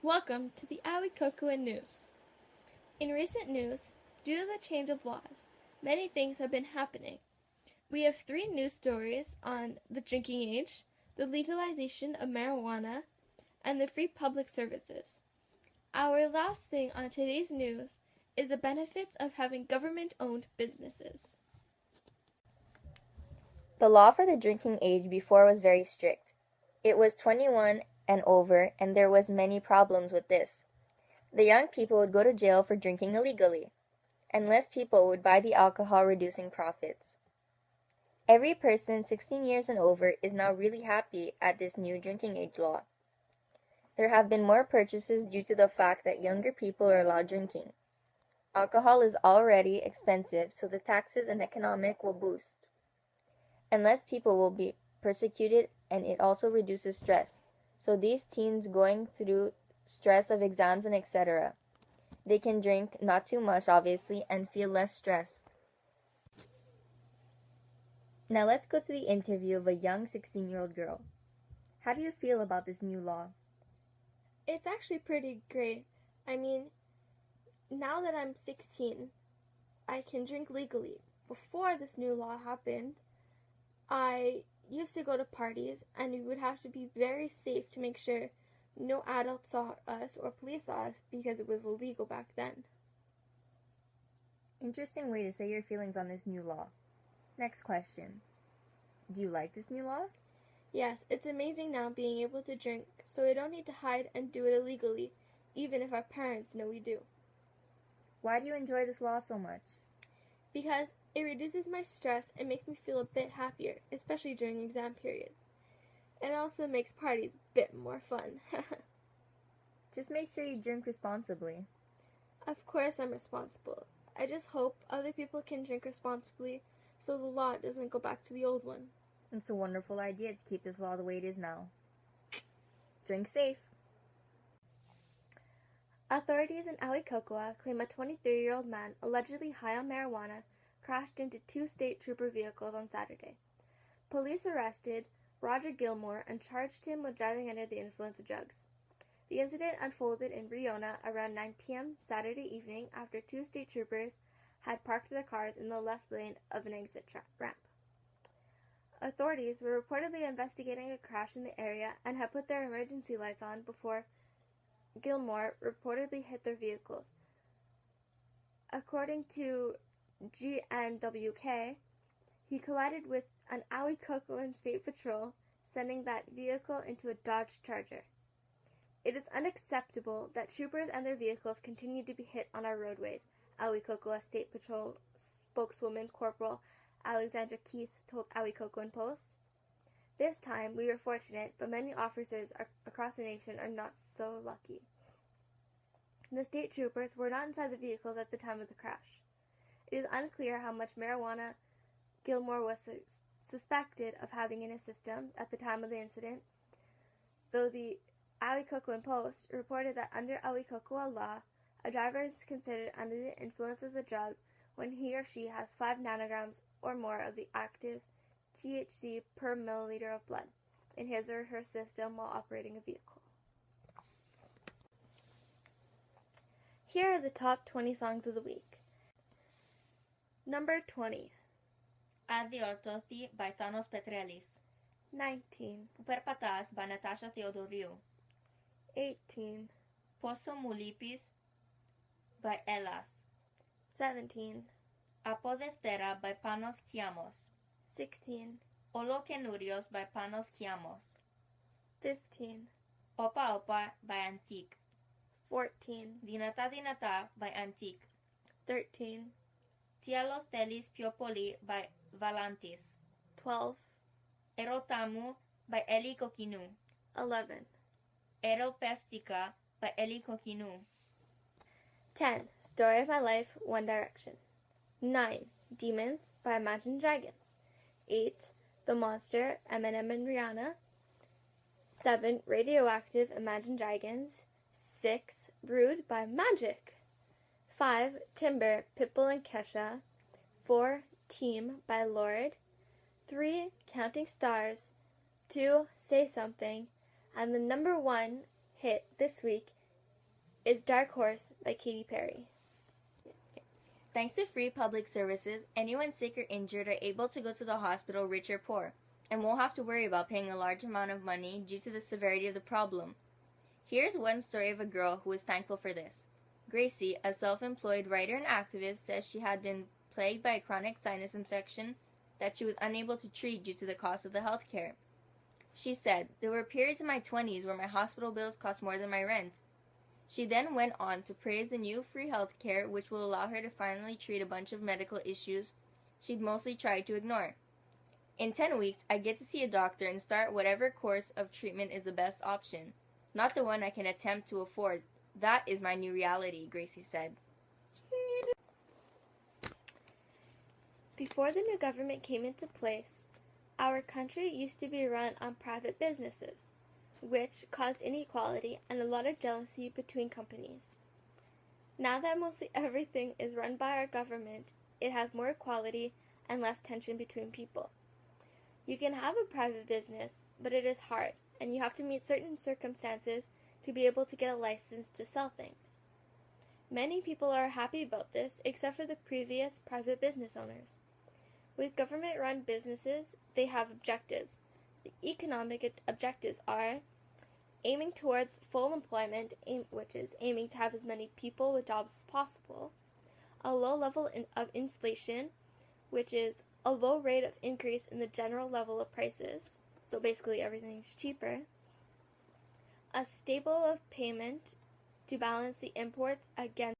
Welcome to the Awikokoan News. In recent news, due to the change of laws, many things have been happening. We have 3 news stories on the drinking age, the legalization of marijuana, and the free public services. Our last thing on today's news is the benefits of having government-owned businesses. The law for the drinking age before was very strict. It was 21 and over, and there was many problems with this. The young people would go to jail for drinking illegally, and less people would buy the alcohol, reducing profits. Every person 16 years and over is now really happy at this new drinking age law. There have been more purchases due to the fact that younger people are allowed drinking. Alcohol is already expensive, so the taxes and economic will boost. And less people will be persecuted, and it also reduces stress. So these teens going through stress of exams and etc., they can drink, not too much obviously, and feel less stressed. Now let's go to the interview of a young 16-year-old girl. How do you feel about this new law? It's actually pretty great. I mean, now that I'm 16, I can drink legally. Before this new law happened, I used to go to parties, and we would have to be very safe to make sure no adults saw us or police saw us because it was illegal back then. Interesting way to say your feelings on this new law. Next question. Do you like this new law? Yes, it's amazing now being able to drink, so we don't need to hide and do it illegally, even if our parents know we do. Why do you enjoy this law so much? Because it reduces my stress and makes me feel a bit happier, especially during exam periods. It also makes parties a bit more fun. Just make sure you drink responsibly. Of course I'm responsible. I just hope other people can drink responsibly so the law doesn't go back to the old one. It's a wonderful idea to keep this law the way it is now. Drink safe. Authorities in Awikokoan claim a 23-year-old man allegedly high on marijuana crashed into 2 state trooper vehicles on Saturday. Police arrested Roger Gilmore and charged him with driving under the influence of drugs. The incident unfolded in Riona around 9 p.m. Saturday evening after 2 state troopers had parked their cars in the left lane of an exit ramp. Authorities were reportedly investigating a crash in the area and had put their emergency lights on before Gilmore reportedly hit their vehicles. According to GNWK, he collided with an Awikokoan State Patrol, sending that vehicle into a Dodge Charger. It is unacceptable that troopers and their vehicles continue to be hit on our roadways, Awikokoan State Patrol spokeswoman Corporal Alexandra Keith told Awikokoan Post. This time, we were fortunate, but many officers across the nation are not so lucky. The state troopers were not inside the vehicles at the time of the crash. It is unclear how much marijuana Gilmore was suspected of having in his system at the time of the incident, though the Awikokoan Post reported that under Awikokoan law, a driver is considered under the influence of the drug when he or she has 5 nanograms or more of the active THC per milliliter of blood in his or her system while operating a vehicle. Here are the top 20 songs of the week. Number 20. Adi Ortothi by Thanos Petrelis. 19. Perpatas by Natasha Theodoriou. 18. Poso Mulipis by Elas. 17. Apo Deftera by Panos Kiamos. 16. Olo Kenurios by Panos Kiamos. 15. Opa Opa by Antique. 14. Dinata by Antique. 13. Tialos Telis Piopoli by Valantis. 12. Erotamu by Eli Kokinu. 11. Eropeftika by Eli Kokinu. 10. Story of My Life, One Direction. 9. Demons by Imagine Dragons. 8. The Monster, Eminem and Rihanna. 7. Radioactive, Imagine Dragons. 6. Brood by Magic. 5. Timber, Pitbull and Kesha. 4. Team by Lorde. 3. Counting Stars. 2. Say Something. And the number 1 hit this week is Dark Horse by Katy Perry. Thanks to free public services, anyone sick or injured are able to go to the hospital, rich or poor, and won't have to worry about paying a large amount of money due to the severity of the problem. Here's one story of a girl who is thankful for this. Gracie, a self-employed writer and activist, says she had been plagued by a chronic sinus infection that she was unable to treat due to the cost of the health care. She said, "There were periods in my 20s where my hospital bills cost more than my rent." She then went on to praise the new free health care, which will allow her to finally treat a bunch of medical issues she'd mostly tried to ignore. "In 10 weeks, I get to see a doctor and start whatever course of treatment is the best option, not the one I can attempt to afford. That is my new reality," Gracie said. Before the new government came into place, our country used to be run on private businesses, which caused inequality and a lot of jealousy between companies. Now that mostly everything is run by our government, it has more equality and less tension between people. You can have a private business, but it is hard, and you have to meet certain circumstances to be able to get a license to sell things. Many people are happy about this, except for the previous private business owners. With government-run businesses, they have objectives. The economic objectives are aiming towards full employment, which is aiming to have as many people with jobs as possible, a low level of inflation, which is a low rate of increase in the general level of prices, so basically everything's cheaper, a stable of payment to balance the imports against